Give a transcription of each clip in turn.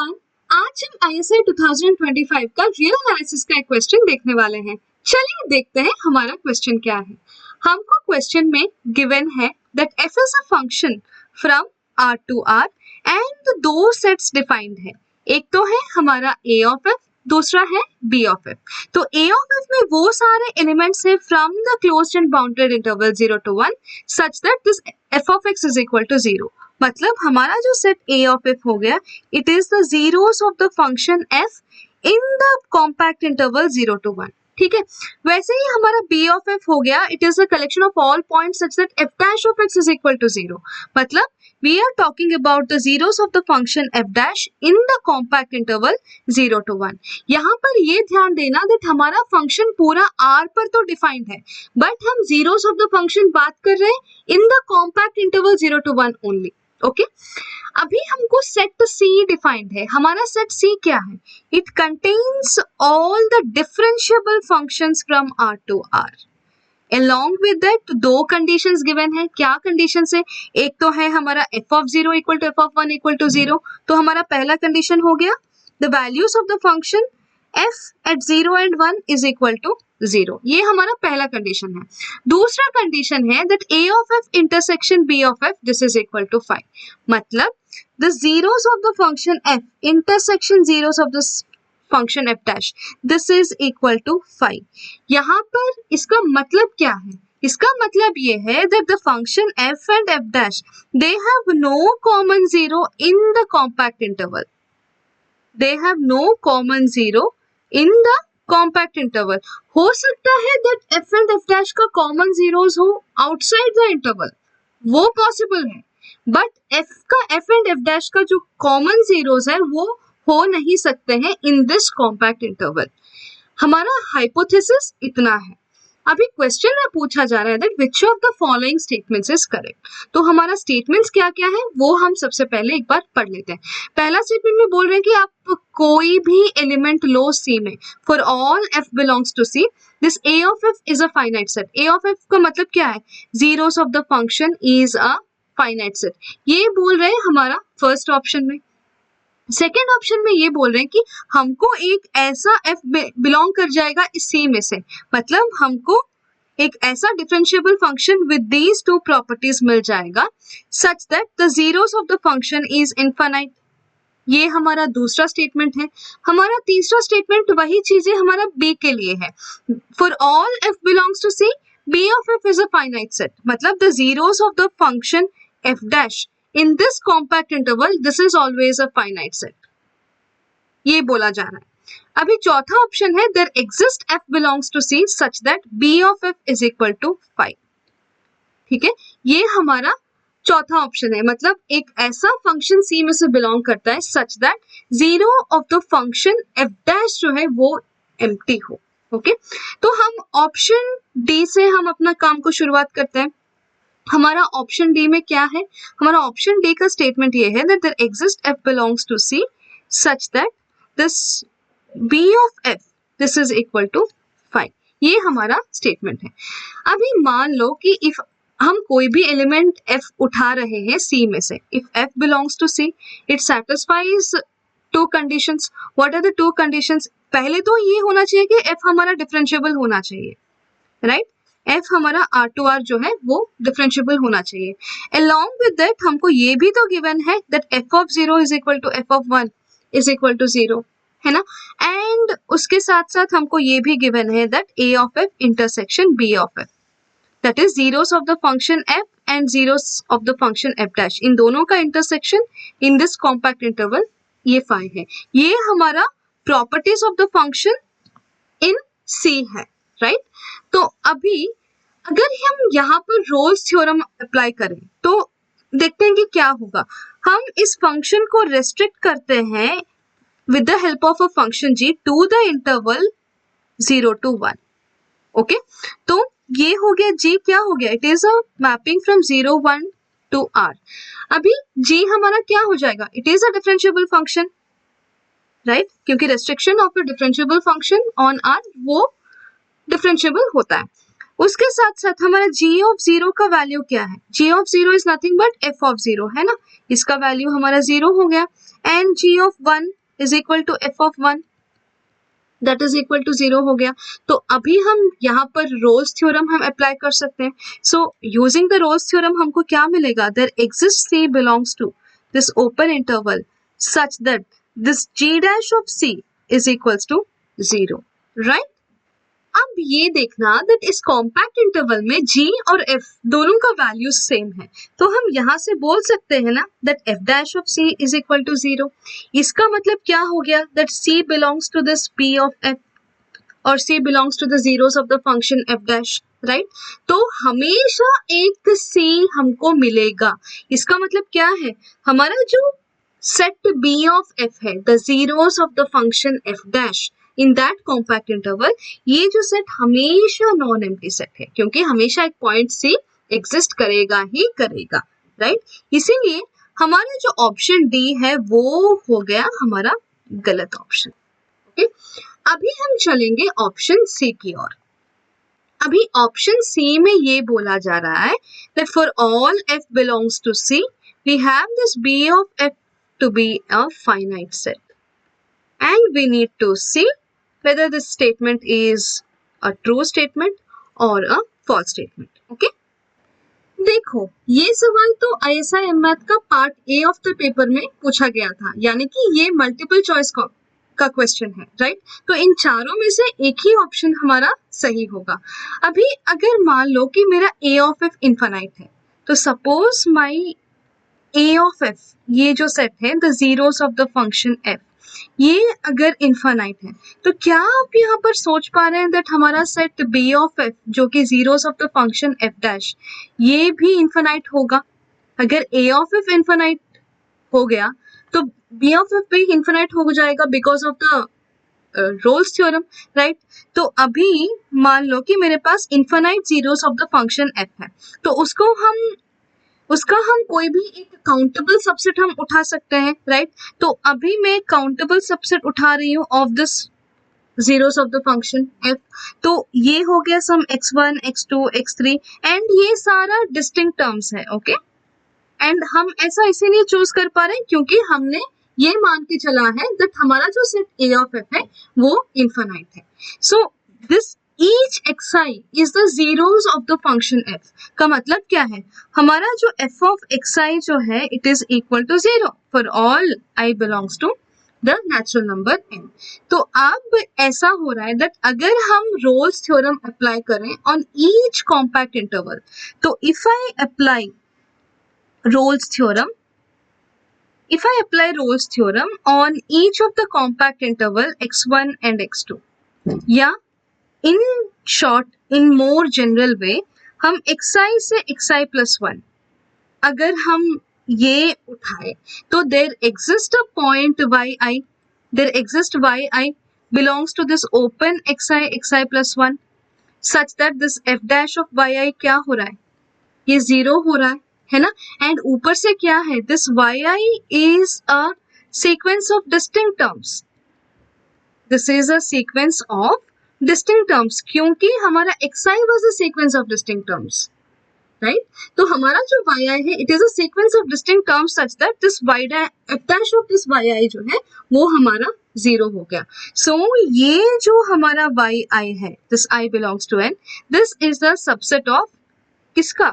Everyone, आज हम ISI 2025 का रियल एनालिसिस का एक क्वेश्चन देखने वाले हैं। चलिए देखते हैं हमारा क्वेश्चन क्या है। हमको क्वेश्चन में गिवन है that f is a function from r to r and दो सेट्स डिफाइंड है। एक तो है हमारा a ऑफ f, दूसरा है b ऑफ f। तो a ऑफ f में वो सारे एलिमेंट्स है from the closed and bounded interval 0 to 1 such that this f of x is equal to 0। मतलब हमारा जो सेट a ऑफ f हो गया, it is the zeros of the function f in the compact interval 0 to 1। ठीक है, वैसे ही हमारा b of f हो गया, it is the collection of all points such that f dash of x is equal to 0। मतलब we are talking about the zeros of the function f dash in the compact interval 0 to 1। यहाँ पर ये ध्यान देना that हमारा function पूरा r पर तो डिफाइंड है, बट हम zeros of the function बात कर रहे हैं in the compact interval 0 to 1 only। Okay अभी हमको सेट C डिफाइंड है। हमारा सेट C क्या है? It contains all the differentiable functions from R to R। Along with that दो कंडीशंस गिवन है। क्या कंडीशंस है? एक तो है हमारा f of 0 equal to f of 1 equal to 0। तो हमारा पहला कंडीशन हो गया the values of the function f at 0 and 1 is equal to 0। ये हमारा पहला कंडीशन है। दूसरा कंडीशन है that a of f intersection b of f this is equal to 5। मतलब the zeros of the function f intersection zeros of this function f dash this is equal to 5। यहाँ पर इसका मतलब क्या है? इसका मतलब ये है that the function f and f dash they have no common zero in the compact interval। They have no common zero in the compact interval। हो सकता है that f and f dash का common zeros हो outside the interval, वो possible है, but f and f dash का जो common zeros है वो हो नहीं सकते हैं in this compact interval। हमारा hypothesis इतना है। अभी क्वेश्चन में पूछा जा रहा है that which of the following statements is correct. तो हमारा स्टेटमेंट्स क्या क्या है वो हम सबसे पहले एक बार पढ़ लेते हैं। पहला स्टेटमेंट में बोल रहे हैं कि आप कोई भी एलिमेंट लो सी में for all f belongs to c this a of f is a finite set. a of f का मतलब क्या है? Zeros of the function is a finite set. ये बोल रहे हैं हमारा फर्स्ट ऑप्शन में। सेकेंड ऑप्शन में ये बोल रहे हैं कि हमको एक ऐसा f बिलोंग कर जाएगा इस C में से, मतलब हमको एक ऐसा differentiable function with these two properties मिल जाएगा such that the zeros of the function is infinite. ये हमारा दूसरा स्टेटमेंट है। हमारा तीसरा स्टेटमेंट वही चीजें हमारा B के लिए है। For all f belongs to C B of f is a finite set. मतलब the zeros of the function f dash in this compact interval this is always a finite set। ये बोला जा रहा है। अभी चौथा ऑप्शन है there exists f belongs to C such that b of f is equal to 5। ठीक है, ये हमारा चौथा ऑप्शन है। मतलब एक ऐसा फंक्शन C में से बिलोंग करता है such that zero of the function f dash जो है वो एम्प्टी हो। ओके तो हम ऑप्शन डी से हम अपना काम को शुरुआत करते हैं। हमारा ऑप्शन डी में क्या है? हमारा ऑप्शन डी का स्टेटमेंट ये है that there exists f belongs to C such that this b of f this is equal to 5। ये हमारा स्टेटमेंट है। अभी मान लो कि इफ हम कोई भी एलिमेंट f उठा रहे हैं C में से, if f belongs to C it satisfies two conditions। what are the two conditions? पहले तो ये होना चाहिए कि f हमारा डिफरेंशिएबल होना चाहिए, राइट f हमारा r to r जो है वो डिफरेंशिएबल होना चाहिए। Along with that हमको ये भी तो गिवन है that f of 0 is equal to f of 1 is equal to 0, है ना। एंड उसके साथ साथ हमको ये भी गिवन है that a of f intersection b of f that is zeros of the function f and zeros of the function f dash इन दोनों का intersection in this compact interval ये 5 है। ये हमारा properties of the function in C है, right. तो अभी अगर हम यहाँ पर रोल्स थ्योरम अप्लाई करें तो देखते हैं कि क्या होगा। हम इस फंक्शन को रेस्ट्रिक्ट करते हैं with the help of a function g to the interval 0 to 1। Okay तो ये हो गया g, क्या हो गया? It is a mapping from 0 1 to r। अभी g हमारा क्या हो जाएगा? It is a differentiable function, right, क्योंकि restriction of a differentiable function on r वो डिफरेंशिएबल होता है। उसके साथ साथ हमारा g ऑफ 0 का वैल्यू क्या है? g of 0 is nothing but f of 0 है ना, इसका वैल्यू हमारा 0 हो गया and g of 1 is equal to f of 1 that is equal to 0 हो गया। तो अभी हम यहाँ पर रोल्स थ्योरम हम अप्लाई कर सकते हैं। So using the Rolle's theorem हमको क्या मिलेगा? There exist c belongs to this open interval such that this g dash of c is equals to 0, right? अब ये देखना दैट इस कॉम्पैक्ट इंटरवल में g और f दोनों का वैल्यू सेम है, तो हम यहाँ से बोल सकते हैं ना that f dash of c is equal to 0। इसका मतलब क्या हो गया? That c belongs to this p of f और c belongs to the zeros of the function f dash, right? तो हमेशा एक c हमको मिलेगा। इसका मतलब क्या है? हमारा जो सेट b ऑफ f है, the zeros of the function f dash in that compact interval, ये जो सेट हमेशा नॉन एम्प्टी सेट है, क्योंकि हमेशा एक पॉइंट सी एग्जिस्ट करेगा ही करेगा, राइट? इसीलिए हमारा जो ऑप्शन डी है वो हो गया हमारा गलत ऑप्शन। ओके, अभी हम चलेंगे ऑप्शन सी की ओर। अभी ऑप्शन सी में ये बोला जा रहा है that for all f belongs to C, we have this b of f to be a finite set, and we need to see whether this statement is a true statement or a false statement. Okay? देखो, ये सवाल तो ISI math का part A of the paper में पूछा गया था, यानी कि ये मल्टीपल चॉइस का क्वेश्चन है, राइट? तो इन चारों में से एक ही ऑप्शन हमारा सही होगा। अभी अगर मान लो कि मेरा a ऑफ f इनफाइनाइट है, तो suppose my a of f, ये जो सेट है the zeros of the function f, ये अगर इनफाइनाइट है, तो क्या आप यहाँ पर सोच पा रहे हैं दैट हमारा सेट b ऑफ f जो कि zeros of the function f dash, ये भी इनफाइनाइट होगा? अगर a ऑफ f इनफाइनाइट हो गया तो b ऑफ f भी इनफाइनाइट हो जाएगा because of the Rolle's theorem, right? तो अभी मान लो कि मेरे पास infinite zeros of the function f है, तो उसका हम कोई भी एक काउंटेबल सबसेट हम उठा सकते हैं, राइट? तो अभी मैं काउंटेबल सबसेट उठा रही हूँ of this zeros of the function f, तो ये हो गया सम x1 x2 x3 एंड ये सारा डिस्टिंक्ट टर्म्स है, ओके? एंड हम ऐसा इसीलिए चूज कर पा रहे हैं क्योंकि हमने ये मान के चला है दैट हमारा जो सेट a ऑफ f है वो इनफाइनाइट है। So this each xi is the zeros of the function f, का मतलब क्या है? हमारा जो f of xi जो है it is equal to 0 for all I belongs to the natural number n। तो अब ऐसा हो रहा है that अगर हम रोल्स थ्योरम अप्लाई करें on each compact interval, तो if I apply Rolle's theorem on each of the compact interval x1 and x2, या in short, in more general way, हम xi से xi plus 1 अगर हम ये उठाए तो there exists a point yi, there exists yi belongs to this open xi plus 1 such that this f dash of yi क्या हो रहा है? ये 0 हो रहा है ना? एंड ऊपर से क्या है? This yi is a sequence of distinct terms. This is a sequence of distinct terms क्योंकि हमारा xi was a sequence of distinct terms, right? तो हमारा जो yi है it is a sequence of distinct terms such that this f dash of this yi जो है वो हमारा 0 हो गया। So ये जो हमारा yi है, this I belongs to n, this is the subset of किसका?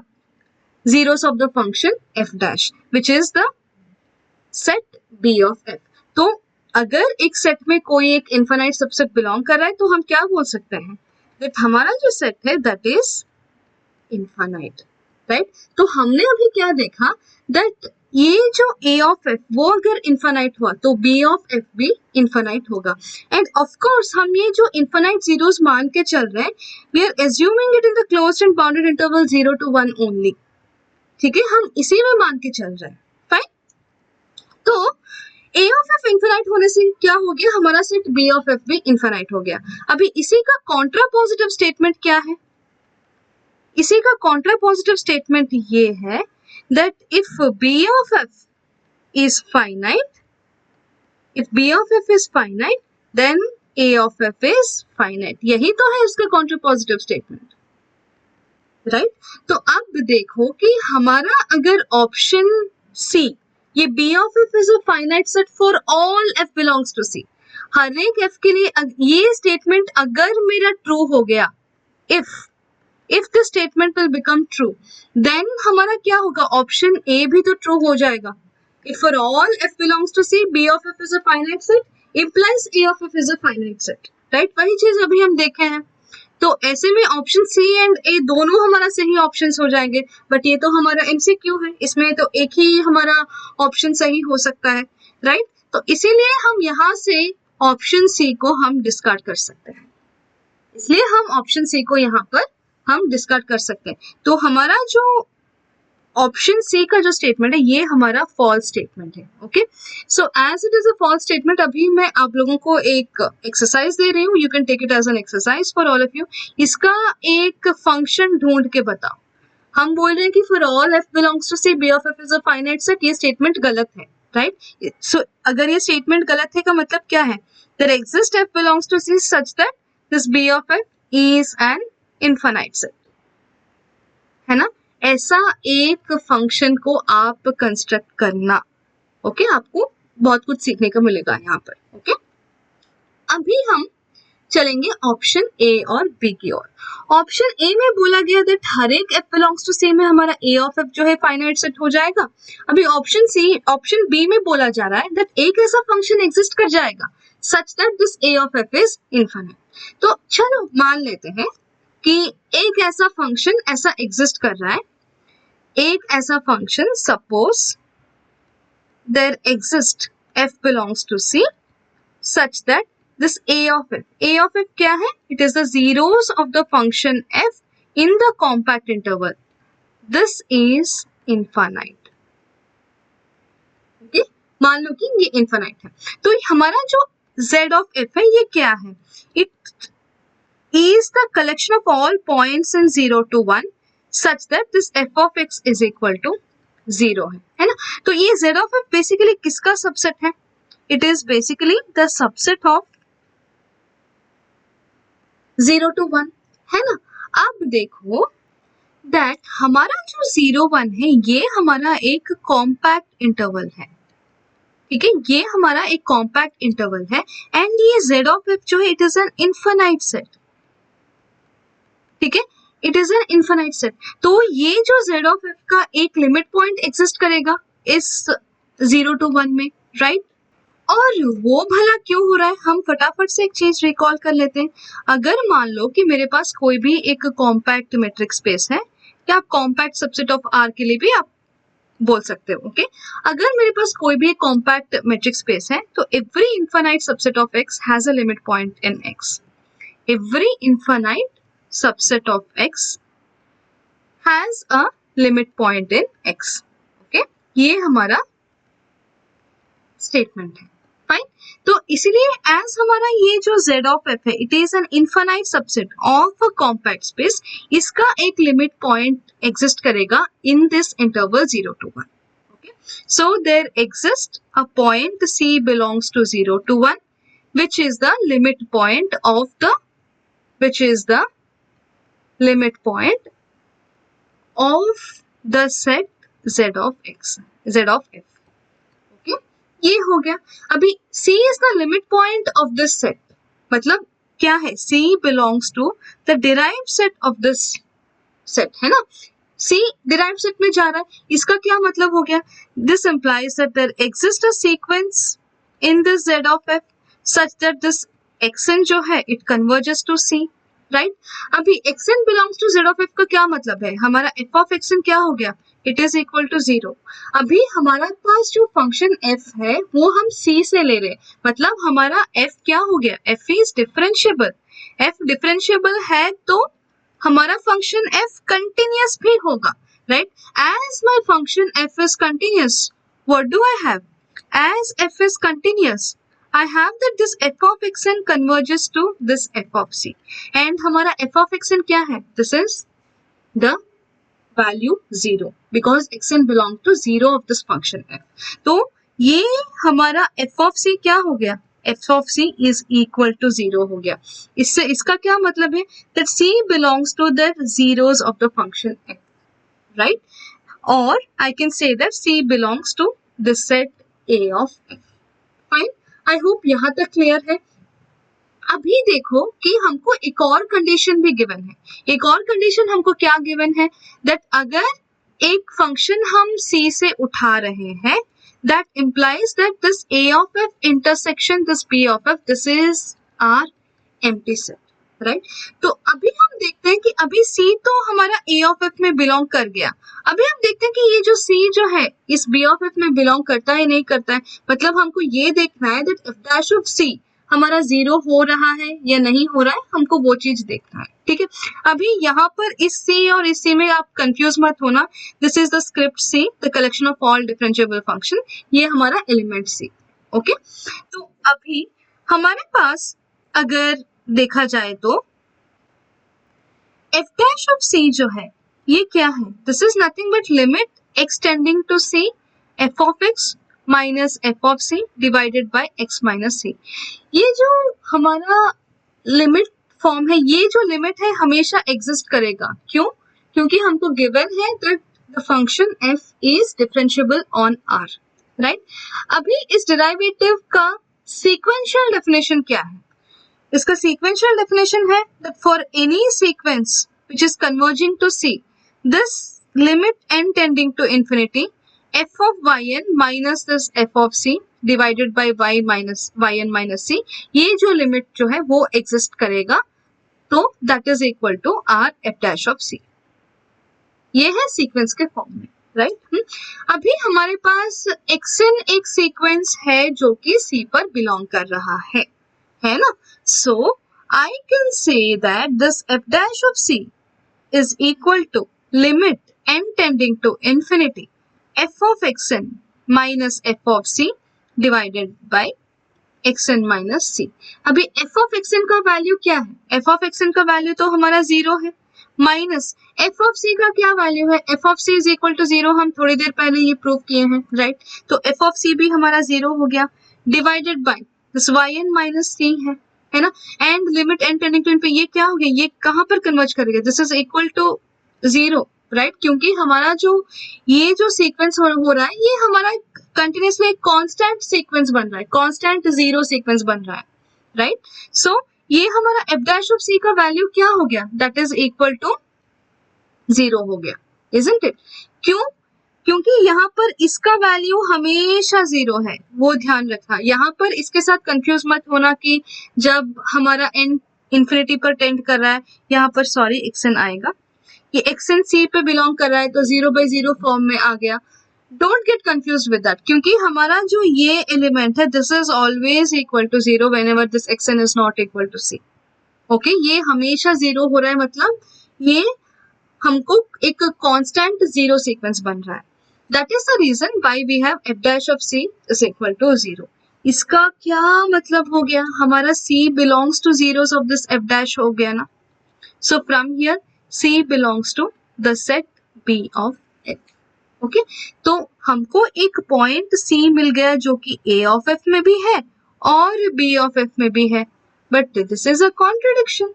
Zeros of the function f dash which is the set b of f। तो अगर एक सेट में कोई एक इनफाइनाइट सबसेट बिलोंग कर रहा है तो हम क्या बोल सकते हैं? दैट हमारा जो सेट है दैट इज इनफाइनाइट, राइट? तो हमने अभी क्या देखा दैट ये जो a ऑफ f वो अगर इनफाइनाइट हुआ तो b ऑफ f भी इनफाइनाइट होगा। एंड ऑफ कोर्स हम ये जो इनफाइनाइट जीरोस मान के चल रहे हैं, we are assuming it in the closed and bounded interval 0 to 1 only, ठीक है? हम इसी में मान के चल रहे हैं, फाइन? तो a ऑफ f इनफाइनाइट होने से क्या हो गया? हमारा सेट b ऑफ f भी इनफाइनाइट हो गया। अभी इसी का कॉन्ट्रा पॉजिटिव स्टेटमेंट क्या है? इसी का कॉन्ट्रा पॉजिटिव स्टेटमेंट ये है that if b of f is finite, then a of f is finite। यही तो है उसका कॉन्ट्रा पॉजिटिव स्टेटमेंट, राइट। तो अब देखो कि हमारा अगर ऑप्शन सी, ये B of F is a finite set for all F belongs to C, हर एक एफ के लिए ये स्टेटमेंट अगर मेरा ट्रू हो गया, if the statement will become true, then हमारा क्या होगा, ऑप्शन ए भी तो ट्रू हो जाएगा। If for all F belongs to C B of F is a finite set implies A of F is a finite set, right. वही चीज अभी हम देखे हैं। तो ऐसे में ऑप्शन सी एंड ए दोनों हमारा सही ऑप्शंस हो जाएंगे, बट ये तो हमारा एमसीक्यू है, इसमें तो एक ही हमारा ऑप्शन सही हो सकता है, राइट। तो इसीलिए हम यहाँ से ऑप्शन सी को हम डिस्कार्ड कर सकते हैं, इसलिए हम ऑप्शन सी को यहाँ पर हम डिस्कार्ड कर सकते हैं। तो हमारा जो ऑप्शन सी का जो स्टेटमेंट है ये हमारा फॉल्स स्टेटमेंट है। Okay, so as it is a false statement, अभी मैं आप लोगों को एक एक्सरसाइज दे रही हूँ, you can take it as an exercise for all of you. इसका एक फंक्शन ढूंढ के बताओ। हम बोल रहे हैं कि for all F belongs to C B of F is a finite set, ये स्टेटमेंट गलत है, राइट। सो अगर ये स्टेटमेंट गलत है का मतलब क्या है, there exist F belongs to C such that this B of F is an infinite set, है ना। ऐसा एक फंक्शन को आप कंस्ट्रक्ट करना। ओके, आपको बहुत कुछ सीखने को मिलेगा यहाँ पर। ओके, अभी हम चलेंगे ऑप्शन ए और बी की ओर। ऑप्शन ए में बोला गया दैट हर एक एफ बिलोंग्स टू सी में हमारा ए ऑफ एफ जो है फाइनाइट सेट हो जाएगा। अभी ऑप्शन बी में बोला जा रहा है दैट एक ऐसा फंक्शन एग्जिस्ट कर जाएगा such that this A of F is infinite. तो चलो मान लेते हैं कि एक ऐसा फंक्शन ऐसा एग्जिस्ट कर रहा है, एक ऐसा function, suppose there exist f belongs to C such that this a of f क्या है, it is the zeros of the function f in the compact interval, this is infinite। okay? मान लो कि ये infinite है, तो हमारा जो z of f है ये क्या है, it is the collection of all points in 0 to 1 such that this f of x is equal to 0 है ना। तो ये z of f बेसिकली किसका सबसेट है, it is basically the subset of 0 to 1, है ना। अब देखो that हमारा जो 0 1 है ये हमारा एक कॉम्पैक्ट इंटरवल है, ठीक है, ये हमारा एक कॉम्पैक्ट इंटरवल है एंड ये z of f जो है it is an infinite set, ठीक है, it is an infinite set. तो ये जो z of f का एक लिमिट पॉइंट एग्जिस्ट करेगा इस 0 to 1 में, राइट। और वो भला क्यों हो रहा है, हम फटाफट से एक चीज रिकॉल कर लेते हैं। अगर मान लो कि मेरे पास कोई भी एक कॉम्पैक्ट मैट्रिक्स स्पेस है, या आप कॉम्पैक्ट सबसेट ऑफ R के लिए भी आप बोल सकते हो, ओके। अगर मेरे पास कोई भी कॉम्पैक्ट मैट्रिक्स स्पेस है तो every infinite subset of X has a limit point in X, every infinite subset of x has a limit point in x, okay? ये हमारा स्टेटमेंट है, फाइन। तो इसीलिए एज हमारा ये जो z of f है it is an infinite subset of a compact space, इसका एक लिमिट पॉइंट एग्जिस्ट करेगा in this interval 0 to 1, okay? So there exists a point c belongs to 0 to 1 which is the limit point of the limit point of the set z of f, okay? ये हो गया। अभी c is the limit point of this set, मतलब क्या है, c belongs to the derived set of this set, है ना। c derived set में जा रहा है, इसका क्या मतलब हो गया, this implies that there exists a sequence in this z of f such that this xn जो है it converges to c, राइट। अभी xn belongs to z of f का क्या मतलब है, हमारा f of xn क्या हो गया, इट इज इक्वल टू 0। अभी हमारा पास जो फंक्शन f है वो हम c से ले रहे हैं, मतलब हमारा f क्या हो गया, f is differentiable. f differentiable है तो हमारा फंक्शन f कंटिन्यूअस भी होगा, राइट। As my function f is continuous, what do I have, as f is continuous I have that this f of xn converges to this f of c and हमारा f of xn क्या है, this is the value 0 because xn belongs to 0 of this function f। तो ये हमारा f of c क्या हो गया, F of C is equal to 0 हो गया। इससे इसका क्या मतलब है that C belongs to the zeros of the function F, right? और I can say that C belongs to the set A of F. Fine, I hope यहाँ तक क्लियर है। अभी देखो कि हमको एक और कंडीशन भी गिवन है। एक और कंडीशन हमको क्या गिवन है दैट अगर एक फंक्शन हम C से उठा रहे हैं that implies that this A of f intersection this B of f this is our empty set, right? तो अभी हम देखते हैं कि अभी C तो हमारा A of f में बिलोंग कर गया। अभी हम देखते हैं कि ये जो C जो है इस B of f में बिलोंग करता है नहीं करता है। मतलब हमको ये देखना है that f dash of C हमारा 0 हो रहा है या नहीं हो रहा है, हमको वो चीज देखना है। ठीक है, अभी यहाँ पर इस C और इस C में आप कंफ्यूज मत होना। This is the script C, the collection of all differentiable function, ये हमारा एलिमेंट C। ओके, तो अभी हमारे पास अगर देखा जाए तो f dash of C जो है ये क्या है, this is nothing but limit x tending to C f of x minus f of C divided by x minus C। ये जो हमारा लिमिट फॉर्म है, ये जो लिमिट है हमेशा एग्जिस्ट करेगा। क्यों? क्योंकि हमको गिवन है that the function f is differentiable on R, right? अभी इस डेरिवेटिव का सीक्वेंशियल डेफिनेशन क्या है? इसका सीक्वेंशियल डेफिनेशन है that for any sequence which is converging to C, this limit n tending to infinity f of yn minus this f of C divided by y minus yn minus C, ये जो limit जो है वो exist करेगा, तो that is equal to r f dash of C। ये है sequence के फॉर्म में, राइट? अभी हमारे पास xn एक सीक्वेंस है जो कि C पर बिलोंग कर रहा है ना? So I can say that this f dash of C is equal to limit n tending to infinity f of xn minus f of C divided by xn minus C। अभी f of xn का value क्या है? f of xn का value तो हमारा 0 है, minus f of C का क्या वैल्यू है? f of C is equal to 0, हम थोड़ी देर पहले ये प्रूव किए हैं, राइट? तो f of C भी हमारा 0 हो गया, divided by this yn minus C है ना? And limit n tending to infinity, ये क्या हो गया? ये कहाँ पर कन्वर्ज करेगा? This is equal to 0, right? क्योंकि हमारा जो ये जो सीक्वेंस हो रहा है ये हमारा कंटिन्यूसली एक कांस्टेंट सीक्वेंस बन रहा है, कांस्टेंट 0 सीक्वेंस बन रहा है, राइट? सो ये हमारा f dash of C का वैल्यू क्या हो गया? दैट इज इक्वल टू 0 हो गया, isn't it? क्यों? क्योंकि यहाँ पर इसका वैल्यू हमेशा 0 है, वो ध्यान रखना। यहाँ पर इसके साथ कंफ्यूज मत होना कि जब हमारा n इंफिनिटी पर टेंड कर रहा है, यहाँ पर सॉरी xn आएगा, ये xn C पे बिलोंग कर रहा है तो 0/0 फॉर्म में आ गया। Don't get confuse with that, क्योंकि हमारा जो ये एलिमेंट है this is always equal to 0 whenever this xn is not equal to C। Okay, ये हमेशा 0 हो रहा है, मतलब ये हमको एक कांस्टेंट 0 सीक्वेंस बन रहा है। That is the reason why we have f dash of C is equal to 0। इसका क्या मतलब हो गया? हमारा C belongs to zeros of this f dash हो गया ना। So from here C belongs to the set B of F। Okay, तो हमको एक पॉइंट C मिल गया जो कि A of F में भी है और B of F में भी है, but this is a contradiction.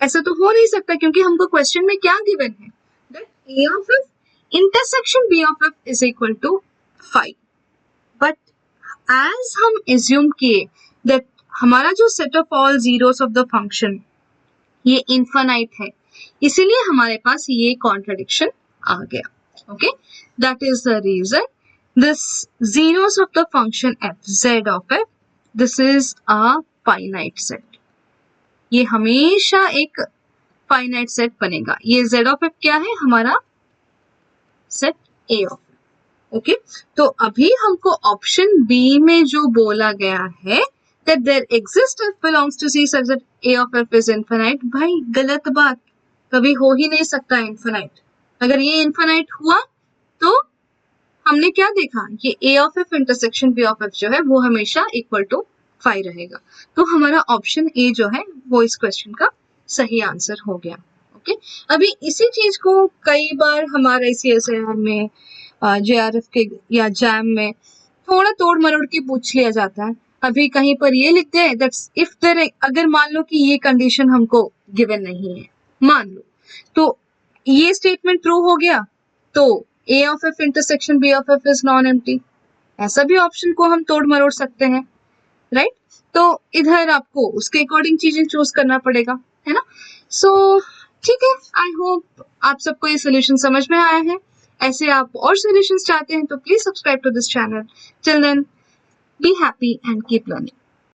ऐसा तो हो नहीं सकता, क्योंकि हमको क्वेश्चन में क्या गिवन है that A of F intersection B of F is equal to 5। But as हम एज्यूम किए दैट हमारा जो set of all zeros of the function ये इनफाइनाइट है, इसीलिए हमारे पास ये कॉन्ट्रडिक्शन आ गया। Okay, that is the reason this zeros of the function f z of f this is a finite set। ये हमेशा एक फाइनाइट सेट बनेगा। ये z of f क्या है? हमारा set a of f। Okay, तो अभी हमको ऑप्शन B में जो बोला गया है that there exists f belongs to C such that A of f is infinite, भाई गलत बात, कभी हो ही नहीं सकता इनफिनाइट। अगर ये इनफिनाइट हुआ तो हमने क्या देखा? ये A of f intersection B of f जो है वो हमेशा इक्वल टू 5 रहेगा। तो हमारा ऑप्शन A जो है वो इस क्वेश्चन का सही आंसर हो गया। ओके, अभी इसी चीज को कई बार हमारे CSIR में JRF के या जैम में थोड़ा तोड़ मरोड़ के पूछ लिया जाता है। अभी कहीं पर ये लिख दे दैट्स इफ देयर, अगर मान लो कि ये कंडीशन हमको गिवन नहीं है, मान लो, तो ये स्टेटमेंट ट्रू हो गया तो A of F intersection B of F is non empty. ऐसा भी ऑप्शन को हम तोड़ मरोड़ सकते हैं, राइट? तो इधर आपको उसके अकॉर्डिंग चीजें चूज करना पड़ेगा, है ना? सो ठीक है, आई होप आप सबको ये सोल्यूशन समझ में आया है। ऐसे आप और सॉल्यूशंस चाहते हैं तो please subscribe to this channel. Till then, be happy and keep learning.